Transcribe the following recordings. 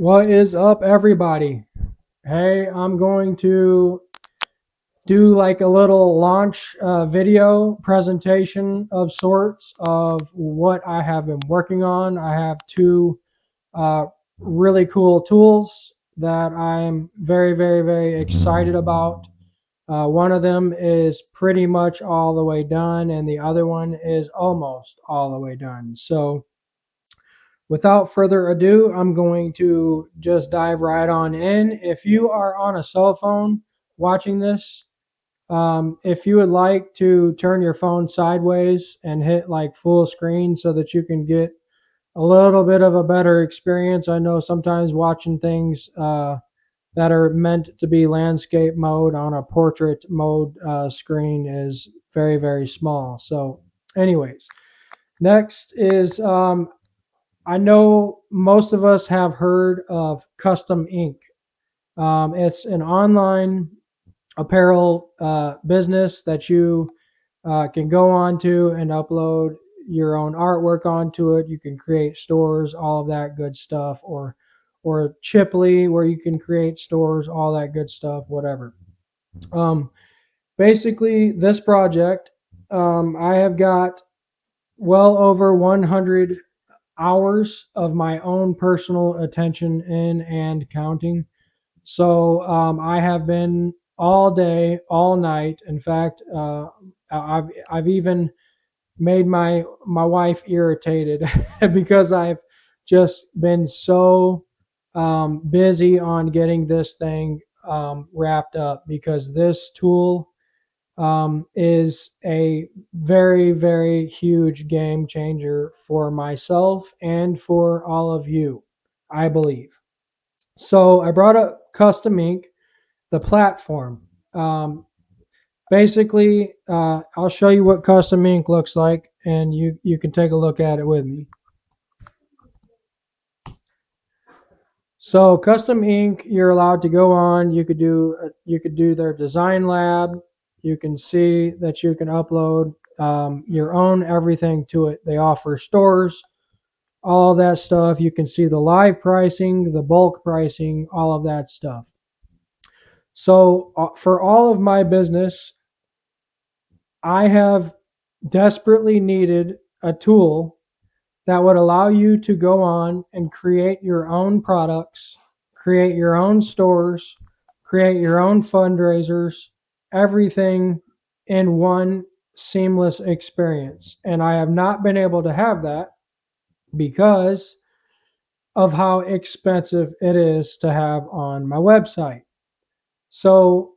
What is up, everybody? Hey, I'm going to do like a little launch video presentation of sorts of what I have been working on. I have two uh, really cool tools that I'm very, very, very excited about. One of them is pretty much all the way done, and the other one is almost all the way done. So, without further ado, I'm going to just dive right on in. If you are on a cell phone watching this, if you would like to turn your phone sideways and hit like full screen so that you can get a little bit of a better experience. I know sometimes watching things that are meant to be landscape mode on a portrait mode screen is very, very small. So, anyways, next is I know most of us have heard of Custom Ink. It's an online apparel business that you can go onto and upload your own artwork onto it. You can create stores, all of that good stuff, or Chipley, where you can create stores, all that good stuff, whatever. Um, Basically, this project, I have got well over 100 hours of my own personal attention in and counting. So I have been all day, all night. In fact, I've even made my wife irritated because I've just been so busy on getting this thing wrapped up because this tool is a very, very huge game changer for myself and for all of you, I believe. So I brought up Custom Ink, the platform. Um, Basically, I'll show you what Custom Ink looks like, and you can take a look at it with me. So Custom Ink, you're allowed to go on. You could do their design lab. You can see that you can upload your own everything to it. They offer stores, all of that stuff. You can see the live pricing, the bulk pricing, all of that stuff. So for all of my business, I have desperately needed a tool that would allow you to go on and create your own products, create your own stores, create your own fundraisers, everything in one seamless experience. And I have not been able to have that because of how expensive it is to have on my website. So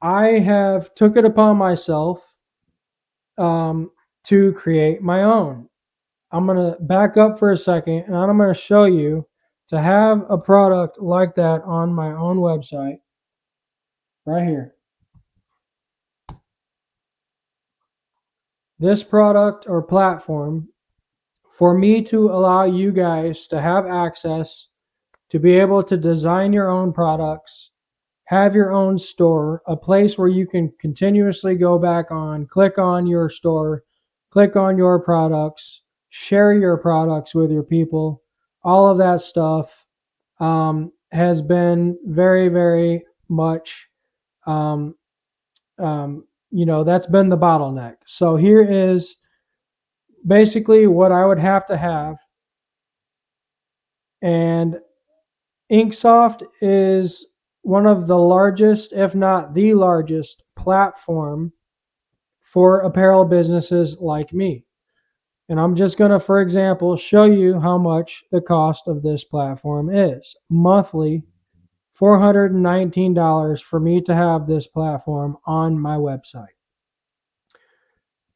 I have took it upon myself um, to create my own. I'm going to back up for a second and I'm going to show you to have a product like that on my own website right here. This product or platform for me to allow you guys to have access to be able to design your own products, have your own store, a place where you can continuously go back on, click on your store, click on your products, share your products with your people, all of that stuff has been very, very much, um, that's been the bottleneck. So here is basically what I would have to have. And Inksoft is one of the largest, if not the largest, platform for apparel businesses like me. And I'm just going to, for example, show you how much the cost of this platform is. Monthly, $419 for me to have this platform on my website.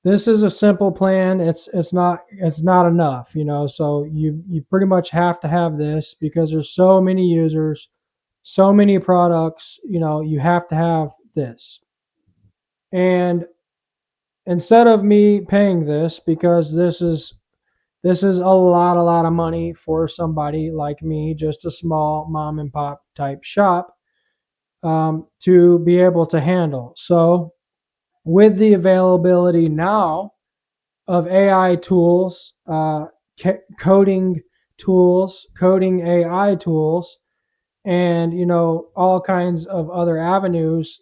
This is a simple plan. It's not enough, so you pretty much have to have this because there's so many users, so many products, you have to have this. And instead of me paying this, because this is a lot of money for somebody like me, just a small mom and pop type shop, to be able to handle. So with the availability now of AI tools, coding tools, coding AI tools, and all kinds of other avenues.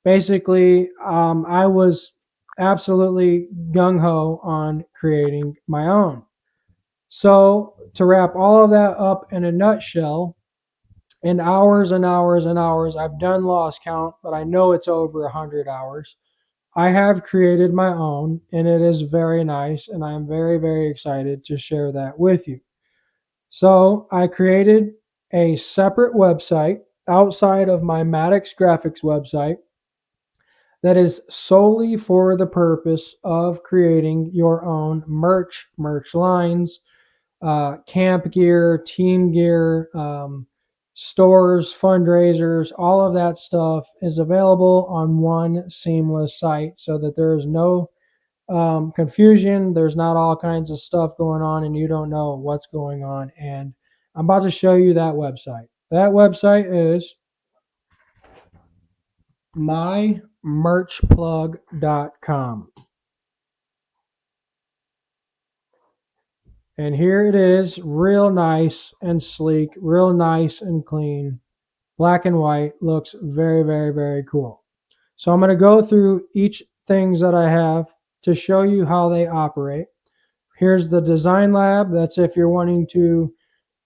Basically, I was absolutely gung ho on creating my own. So to wrap all of that up in a nutshell, in hours and hours and hours, I've done lost count, but I know it's over 100 hours. I have created my own, and it is very nice, and I am very, very excited to share that with you. So I created a separate website outside of my Maddox Graphics website that is solely for the purpose of creating your own merch lines, camp gear, team gear, stores, fundraisers, all of that stuff is available on one seamless site so that there is no confusion. There's not all kinds of stuff going on and you don't know what's going on. And I'm about to show you that website. That website is mymerchplug.com. And here it is, real nice and sleek, real nice and clean, black and white, looks very, very, very cool. So I'm going to go through each things that I have to show you how they operate. Here's the design lab. That's if you're wanting to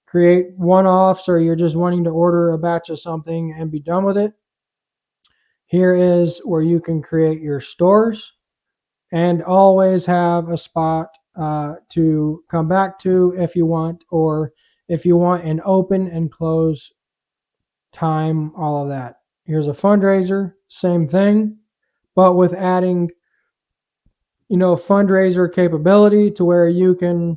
create one-offs or you're just wanting to order a batch of something and be done with it. Here is where you can create your stores and always have a spot to come back to if you want, or if you want an open and close time, all of that. Here's a fundraiser, same thing, but with adding, fundraiser capability to where you can,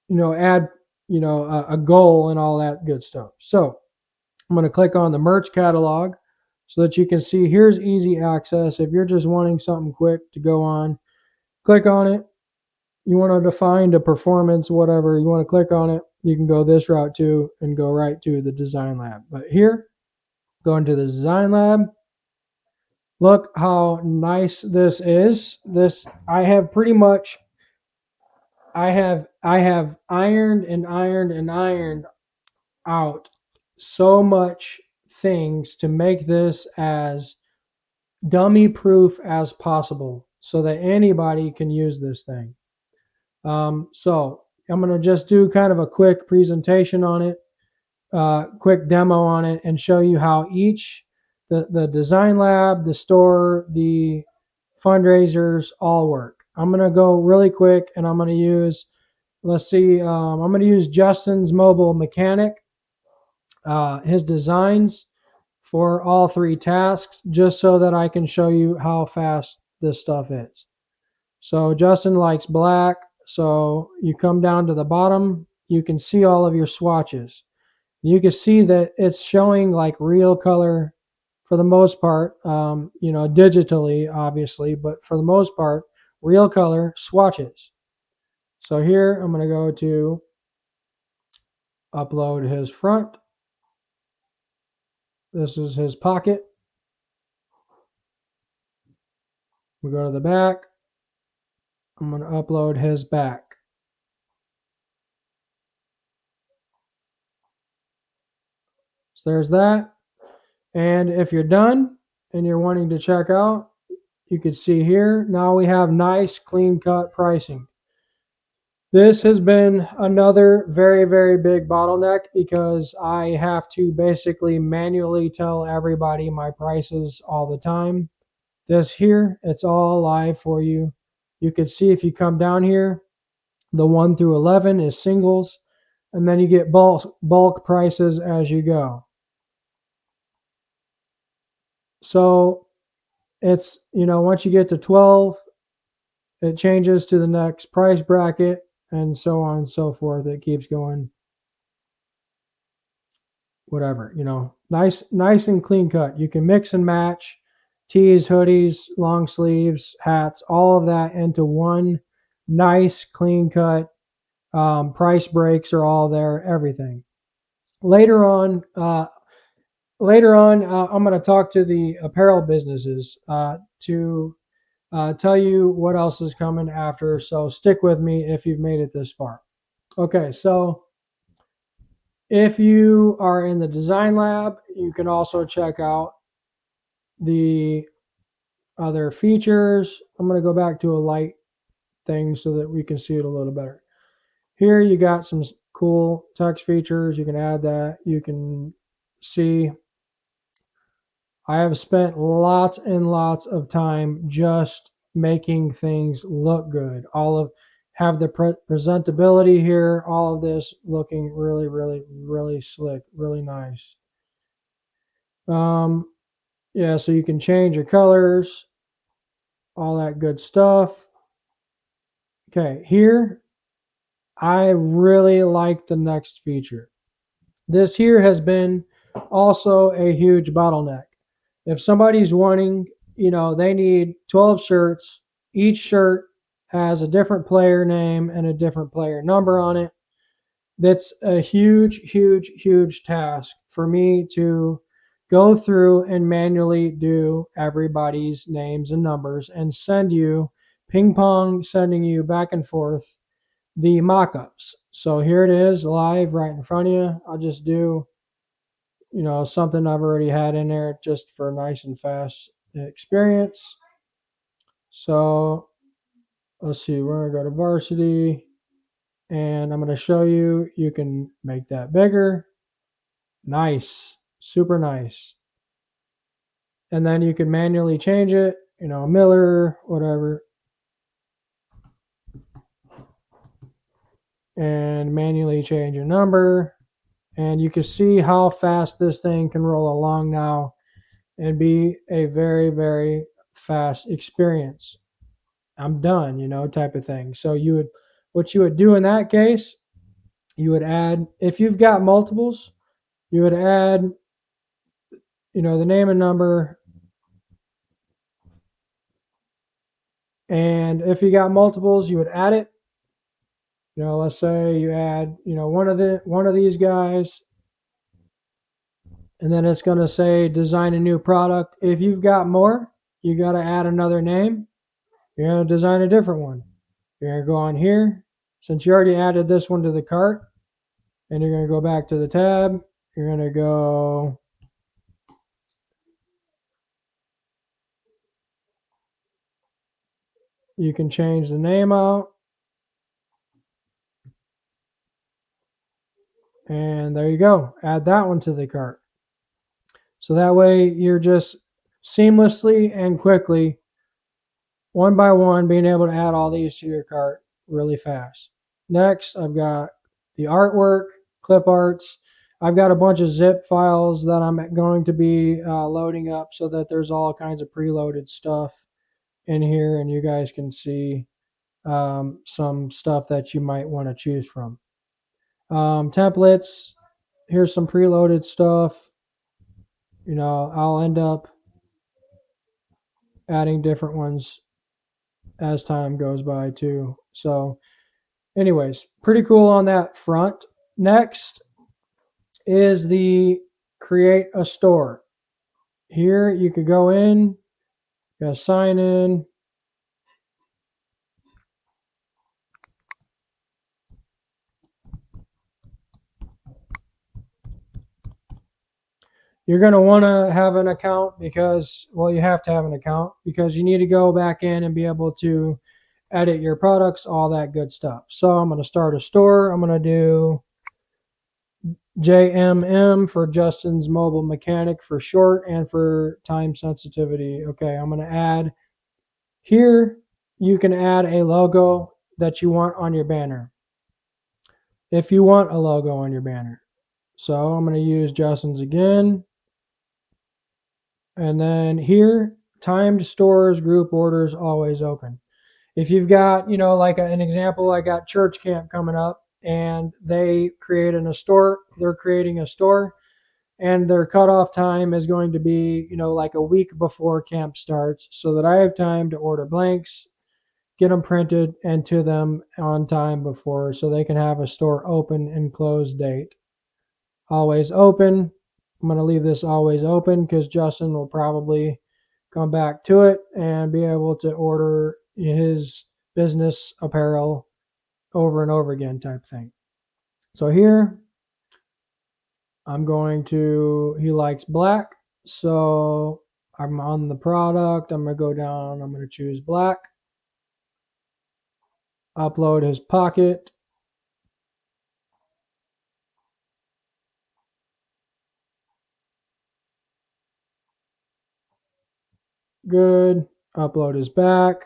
add, a goal and all that good stuff. So I'm going to click on the merch catalog so that you can see here's easy access. If you're just wanting something quick to go on, click on it. You want to define a performance, whatever, you want to click on it, you can go this route too and go right to the design lab. But here, going to the design lab, look how nice this is. This I have pretty much I have ironed and ironed and ironed out so much things to make this as dummy proof as possible so that anybody can use this thing. So I'm going to just do kind of a quick presentation on it, quick demo on it, and show you how each, the design lab, the store, the fundraisers all work. I'm going to go really quick and I'm going to use, let's see, I'm going to use Justin's mobile mechanic, his designs for all three tasks, just so that I can show you how fast this stuff is. So Justin likes black. So you come down to the bottom, you can see all of your swatches. You can see that it's showing like real color for the most part, digitally, obviously, but for the most part, real color swatches. So here I'm going to go to upload his front. This is his pocket. We go to the back. I'm going to upload his back. So there's that. And if you're done and you're wanting to check out, you can see here, now we have nice clean cut pricing. This has been another very, very big bottleneck because I have to basically manually tell everybody my prices all the time. This here, it's all live for you. You can see if you come down here, the 1 through 11 is singles, and then you get bulk prices as you go. So it's, once you get to 12, it changes to the next price bracket and so on and so forth. It keeps going, whatever, nice and clean cut. You can mix and match tees, hoodies, long sleeves, hats, all of that into one nice clean cut. Price breaks are all there, everything. Later on, I'm going to talk to the apparel businesses to tell you what else is coming after. So stick with me if you've made it this far. Okay, so if you are in the design lab, you can also check out the other features. I'm going to go back to a light thing so that we can see it a little better. Here you got some cool text features. You can add that. You can see I have spent lots and lots of time just making things look good. All of have the presentability here, all of this looking really, really, really slick, really nice. Um, yeah, so you can change your colors, all that good stuff. Okay, here I really like the next feature. This here has been also a huge bottleneck. If somebody's wanting, they need 12 shirts, each shirt has a different player name and a different player number on it. That's a huge, huge, huge task for me to go through and manually do everybody's names and numbers and send you ping pong, sending you back and forth the mock-ups. So here it is live right in front of you. I'll just do, something I've already had in there just for a nice and fast experience. So let's see, we're gonna go to varsity and I'm gonna show you, you can make that bigger. Nice, super nice. And then you can manually change it, Miller, whatever, and manually change your number. And you can see how fast this thing can roll along now and be a very, very fast experience. I'm done, type of thing. So what you would do in that case, you would add, if you've got multiples, you would add, the name and number. And if you got multiples, you would add it. Let's say you add, one of these guys, and then it's going to say design a new product. If you've got more, you got to add another name. You're going to design a different one. You're going to go on here. Since you already added this one to the cart, and you're going to go back to the tab, you're going to go, you can change the name out. And there you go. Add that one to the cart. So that way you're just seamlessly and quickly, one by one, being able to add all these to your cart really fast. Next, I've got the artwork, clip arts. I've got a bunch of zip files that I'm going to be loading up so that there's all kinds of preloaded stuff in here, and you guys can see some stuff that you might want to choose from. Templates, here's some preloaded stuff. I'll end up adding different ones as time goes by too. So anyways, pretty cool on that front. Next is the create a store. Here you could go in, you gotta sign in. You're going to want to have an account because, well, you have to have an account because you need to go back in and be able to edit your products, all that good stuff. So I'm going to start a store. I'm going to do JMM for Justin's Mobile Mechanic for short and for time sensitivity. Okay, I'm going to add here. You can add a logo that you want on your banner if you want a logo on your banner. So I'm going to use Justin's again. And then here, timed stores, group orders, always open. If you've got, like an example, I got church camp coming up and they creating a store, they're creating a store and their cutoff time is going to be, like a week before camp starts so that I have time to order blanks, get them printed and to them on time before so they can have a store open and close date. Always open. I'm going to leave this always open because Justin will probably come back to it and be able to order his business apparel over and over again type thing. So here he likes black. So I'm on the product. I'm going to go down. I'm going to choose black. Upload his pocket. Good. Upload his back.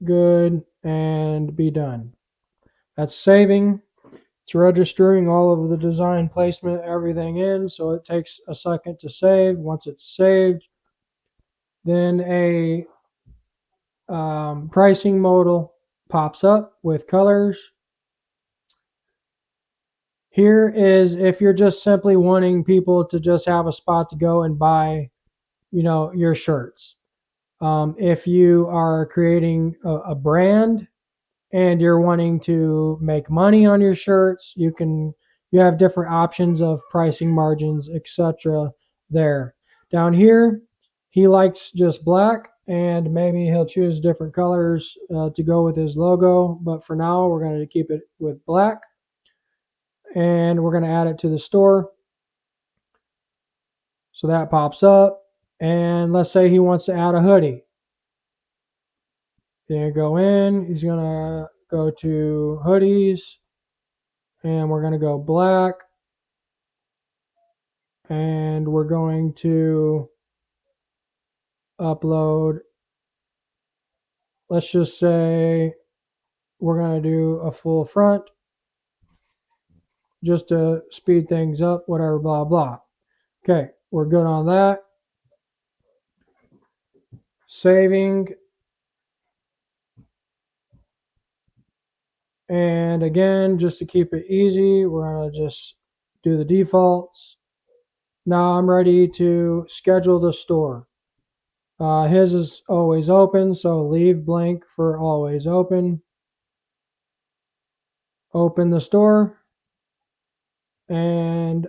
Good. And be done. That's saving. It's registering all of the design placement, everything in. So it takes a second to save. Once it's saved, then a pricing modal pops up with colors. Here is if you're just simply wanting people to just have a spot to go and buy, your shirts. If you are creating a brand and you're wanting to make money on your shirts, you have different options of pricing margins, etc. there. Down here, he likes just black, and maybe he'll choose different colors to go with his logo, but for now we're going to keep it with black, and we're going to add it to the store. So that pops up, and let's say he wants to add a hoodie. Then go in, he's going to go to hoodies, and we're going to go black, and we're going to upload, let's just say we're going to do a full front just to speed things up, whatever, blah, blah. Okay, we're good on that. Saving. And again, just to keep it easy, we're going to just do the defaults. Now I'm ready to schedule the store. His is always open, so leave blank for always open. Open the store, and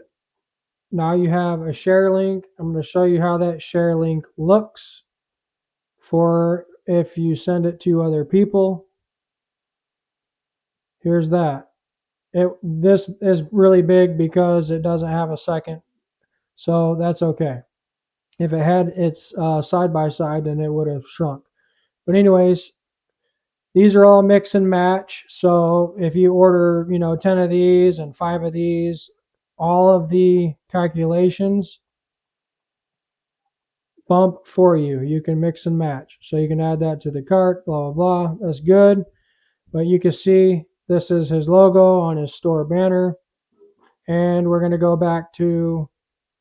now you have a share link. I'm going to show you how that share link looks for if you send it to other people. Here's that. This is really big because it doesn't have a second, so that's okay. If it had its side by side, then it would have shrunk. But anyways, these are all mix and match. So if you order, 10 of these and 5 of these, all of the calculations bump for you. You can mix and match. So you can add that to the cart, blah, blah, blah. That's good. But you can see this is his logo on his store banner. And we're going to go back to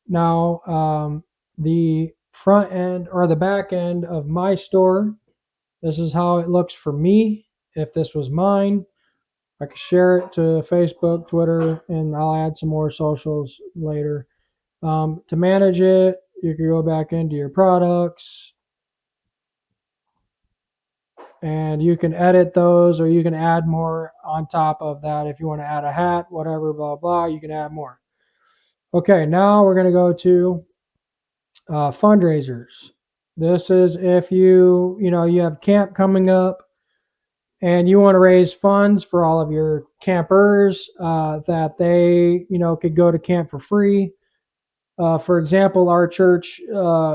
now the front end or the back end of my store. This is how it looks for me. If this was mine, I could share it to Facebook, Twitter, and I'll add some more socials later. To manage it, you can go back into your products and you can edit those, or you can add more on top of that. If you want to add a hat, whatever, blah, blah, you can add more. Okay, now we're going to go to fundraisers. This is if you have camp coming up and you want to raise funds for all of your campers that they could go to camp for free. For example, our church,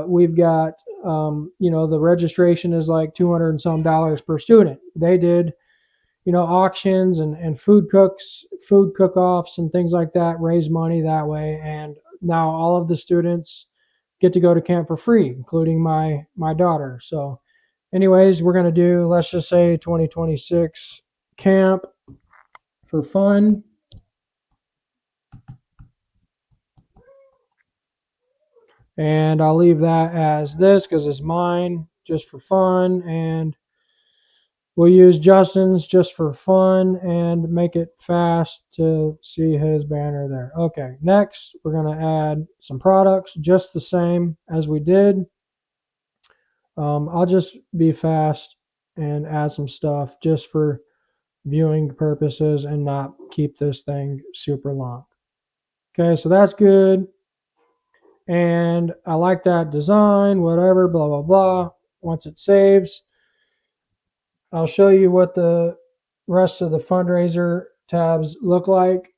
we've got the registration is like $200 and some per student. They did auctions and food cook-offs and things like that, raise money that way, and now all of the students get to go to camp for free, including my daughter. So anyways, we're going to do, let's just say 2026 camp for fun. And I'll leave that as this because it's mine, just for fun. And we'll use Justin's just for fun and make it fast to see his banner there. Okay, next we're going to add some products just the same as we did. I'll just be fast and add some stuff just for viewing purposes and not keep this thing super long. Okay, so that's good. And I like that design, whatever, blah, blah, blah. Once it saves, I'll show you what the rest of the fundraiser tabs look like.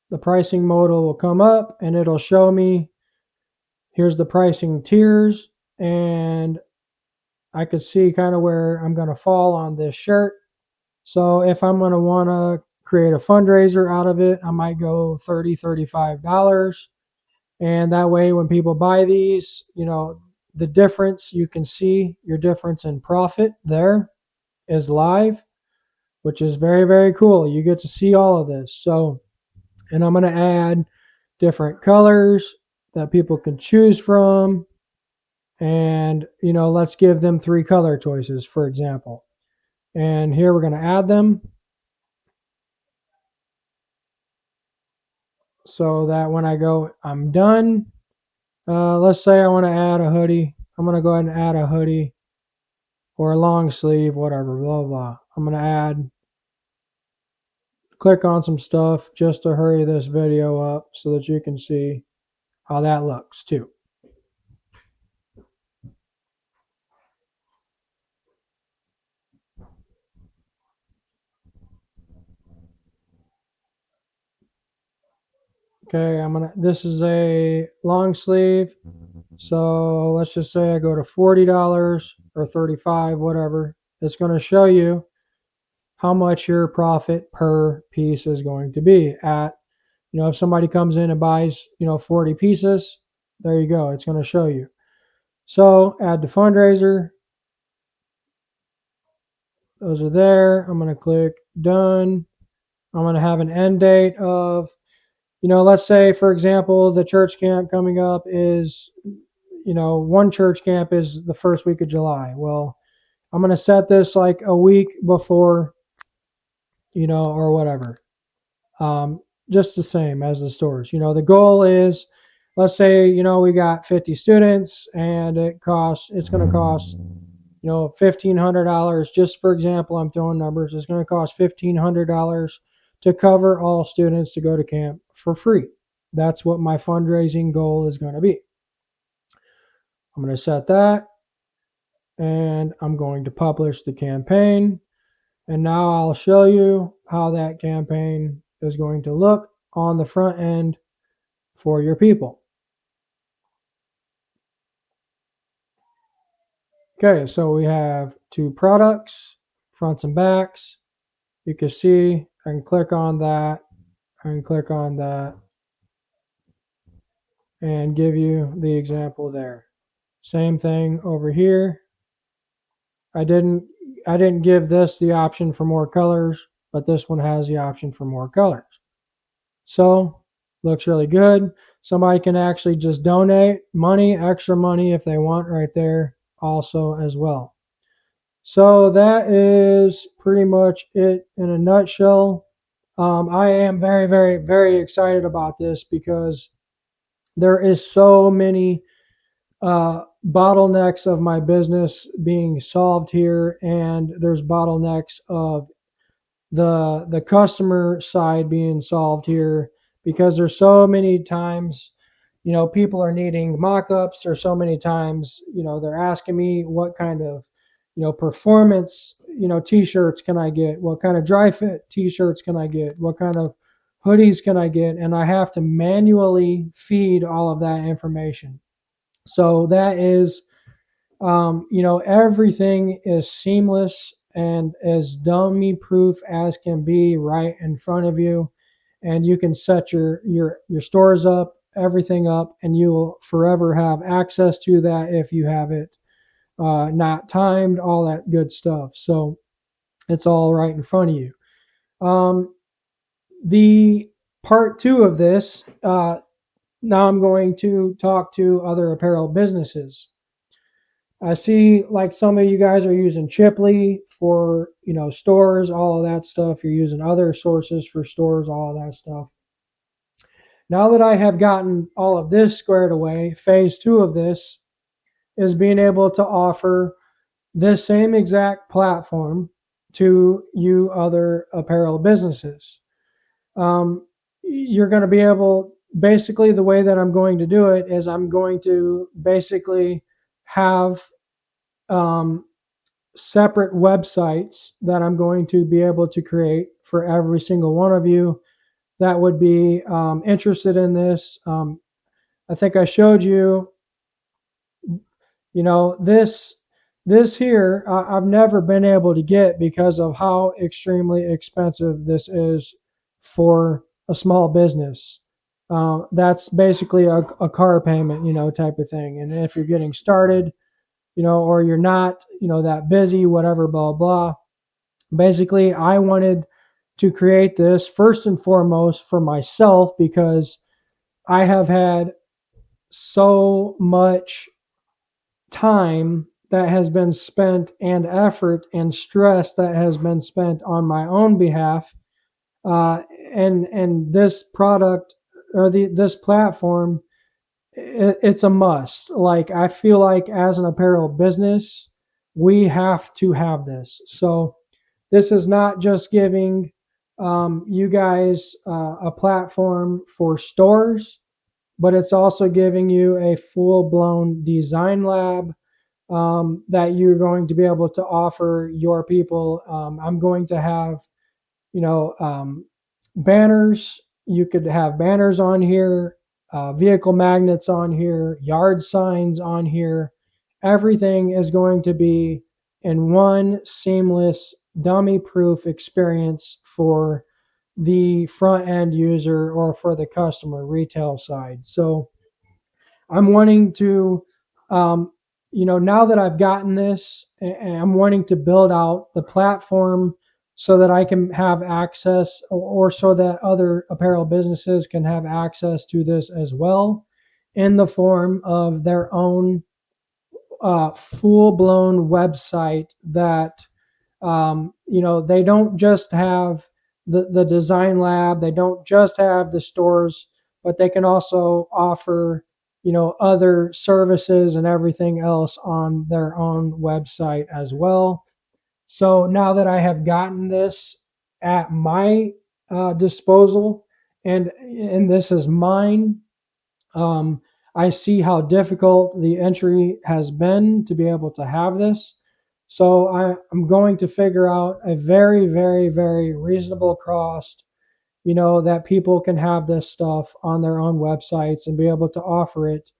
The pricing modal will come up and it'll show me here's the pricing tiers, and I could see kind of where I'm going to fall on this shirt. So if I'm going to want to create a fundraiser out of it, I might go $30, $35. And that way, when people buy these, the difference, you can see your difference in profit there is live, which is very, very cool. You get to see all of this. So, and I'm going to add different colors that people can choose from. And, let's give them 3 color choices, for example. And here we're going to add them so that when I go, I'm done. Let's say I want to add a hoodie. I'm going to go ahead and add a hoodie or a long sleeve, whatever, blah, blah. I'm going to click on some stuff just to hurry this video up so that you can see how that looks too. Okay, this is a long sleeve. So let's just say I go to $40 or $35, whatever. It's going to show you how much your profit per piece is going to be at, if somebody comes in and buys, 40 pieces, there you go. It's going to show you. So add to fundraiser. Those are there. I'm going to click done. I'm going to have an end date of, let's say, for example, the church camp coming up is, one church camp is the first week of July. Well, I'm going to set this like a week before, or whatever. Just the same as the stores. The goal is, let's say, we got 50 students and it's going to cost, $1,500. Just for example, I'm throwing numbers. It's going to cost $1,500 to cover all students to go to camp for free. That's what my fundraising goal is going to be. I'm going to set that and I'm going to publish the campaign. And now I'll show you how that campaign is going to look on the front end for your people. Okay, so we have 2 products, fronts and backs. You can see I can click on that, I can click on that, and give you the example there. Same thing over here. I didn't give this the option for more colors, but this one has the option for more colors. So, looks really good. Somebody can actually just donate money, extra money if they want right there also as well. So that is pretty much it in a nutshell. I am very, very, very excited about this because there is so many bottlenecks of my business being solved here, and there's bottlenecks of the customer side being solved here because there's so many times people are needing mock-ups, or so many times they're asking me what kind of performance t-shirts can I get, what kind of dry fit t-shirts can I get, what kind of hoodies can I get, and I have to manually feed all of that information. So that is everything is seamless and as dummy proof as can be right in front of you, and you can set your stores up, everything up, and you will forever have access to that if you have it not timed, all that good stuff. So it's all right in front of you. The part 2 of this, now I'm going to talk to other apparel businesses. I see like some of you guys are using Chipley for, stores, all of that stuff. You're using other sources for stores, all of that stuff. Now that I have gotten all of this squared away, phase 2 of this is being able to offer this same exact platform to you other apparel businesses. You're going to be able, basically the way that I'm going to do it is I'm going to basically have separate websites that I'm going to be able to create for every single one of you that would be interested in this. I think I showed you, this here, I've never been able to get because of how extremely expensive this is for a small business. That's basically a car payment, type of thing. And if you're getting started, or you're not, that busy, whatever, blah, blah. Basically, I wanted to create this first and foremost for myself because I have had so much time that has been spent and effort and stress that has been spent on my own behalf, uh, and this product or this platform, it's a must. Like, I feel like as an apparel business, we have to have this. So this is not just giving you guys a platform for stores, but it's also giving you a full blown design lab that you're going to be able to offer your people. I'm going to have, you know, um, banners. You could have banners on here, vehicle magnets on here, yard signs on here. Everything is going to be in one seamless, dummy proof experience for the front end user or for the customer retail side. So I'm wanting to, um, now that I've gotten this, and I'm wanting to build out the platform so that I can have access, or so that other apparel businesses can have access to this as well, in the form of their own full blown website that they don't just have the design lab, they don't just have the stores, but they can also offer, other services and everything else on their own website as well. So now that I have gotten this at my disposal, and this is mine, um, I see how difficult the entry has been to be able to have this. So I'm going to figure out a very, very, very reasonable cost, that people can have this stuff on their own websites and be able to offer it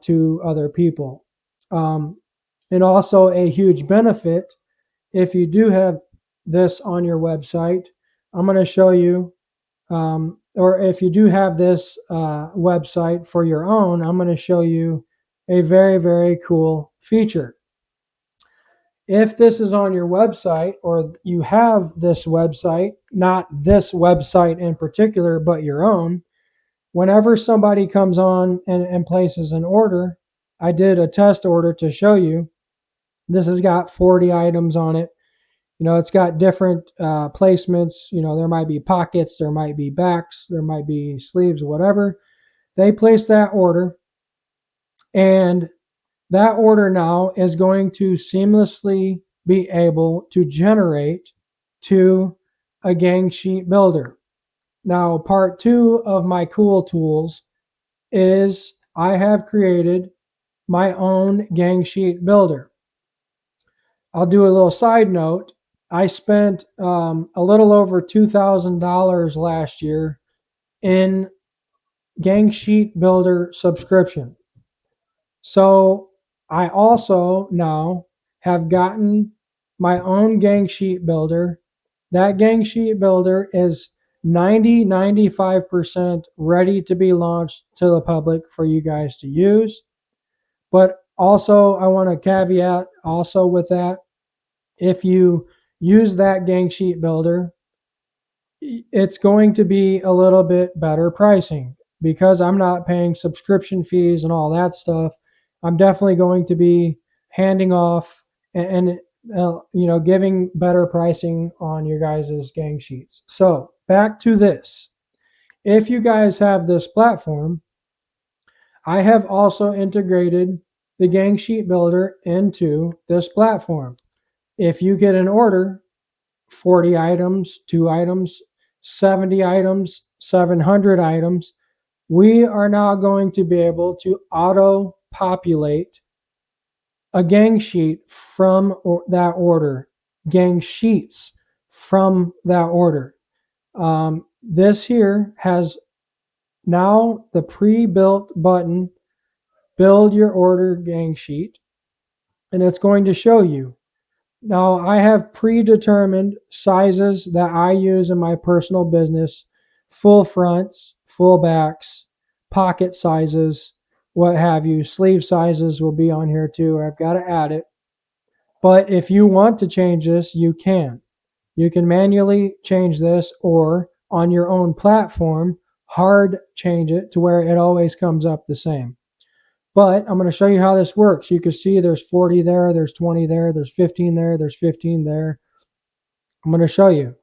to other people. Um, and also, a huge benefit, if you do have this on your website, I'm going to show you, or if you do have this website for your own, I'm going to show you a very, very cool feature. If this is on your website, or you have this website, not this website in particular, but your own, whenever somebody comes on and places an order, I did a test order to show you. This has got 40 items on it. It's got different placements. There might be pockets, there might be backs, there might be sleeves, whatever. They place that order, and that order now is going to seamlessly be able to generate to a gang sheet builder. Now, part two of my cool tools is I have created my own gang sheet builder. I'll do a little side note. I spent a little over $2,000 last year in gang sheet builder subscription. So I also now have gotten my own gang sheet builder. That gang sheet builder is 95% ready to be launched to the public for you guys to use. But also, I want to caveat also with that, if you use that gang sheet builder, it's going to be a little bit better pricing because I'm not paying subscription fees and all that stuff. I'm definitely going to be handing off and giving better pricing on your guys' gang sheets. So back to this. If you guys have this platform, I have also integrated the gang sheet builder into this platform. If you get an order, 40 items, 2 items, 70 items, 700 items, we are now going to be able to auto populate a gang sheet from that order, gang sheets from that order. This here has now the pre-built button, build your order gang sheet, and it's going to show you. Now, I have predetermined sizes that I use in my personal business, full fronts, full backs, pocket sizes, what have you. Sleeve sizes will be on here too. I've got to add it. But if you want to change this, you can. You can manually change this, or on your own platform, hard change it to where it always comes up the same. But I'm going to show you how this works. You can see there's 40 there, there's 20 there, there's 15 there, there's 15 there. I'm going to show you.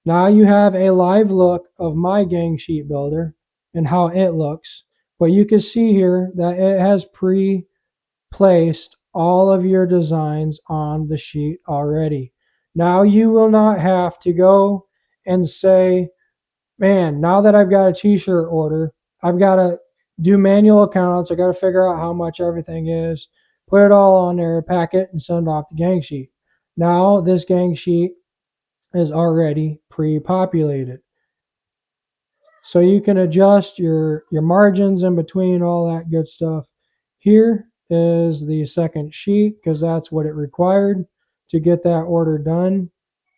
Now you have a live look of my gang sheet builder and how it looks. But you can see here that it has pre-placed all of your designs on the sheet already. Now you will not have to go and say, man, now that I've got a t-shirt order, I've got to do manual accounts. I got to figure out how much everything is, put it all on there, pack it, and send off the gang sheet. Now this gang sheet is already pre-populated. So you can adjust your margins in between, all that good stuff. Here is the second sheet because that's what it required to get that order done.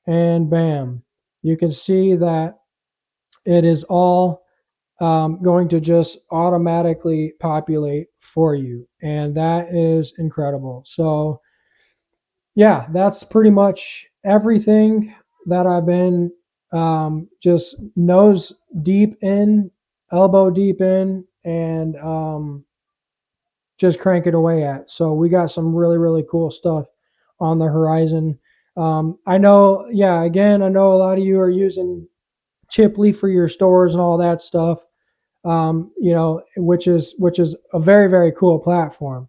And bam, you can see that it is all going to just automatically populate for you. And that is incredible. So yeah, that's pretty much everything that I've been just nose deep in, elbow deep in, and just cranking away at. So we got some really, really cool stuff on the horizon. I know, yeah, again, I know a lot of you are using Chipley for your stores and all that stuff. Which is a very, very cool platform.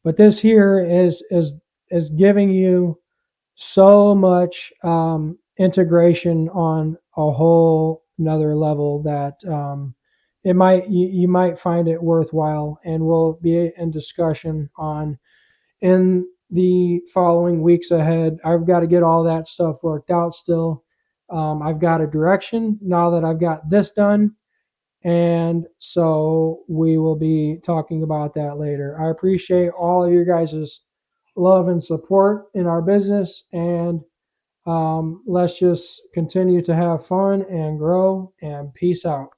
But this here is giving you so much integration on a whole another level that you might find it worthwhile, and we'll be in discussion on in the following weeks ahead. I've got to get all that stuff worked out still. I've got a direction now that I've got this done, and so we will be talking about that later. I appreciate all of your guys' love and support in our business, and let's just continue to have fun and grow, and peace out.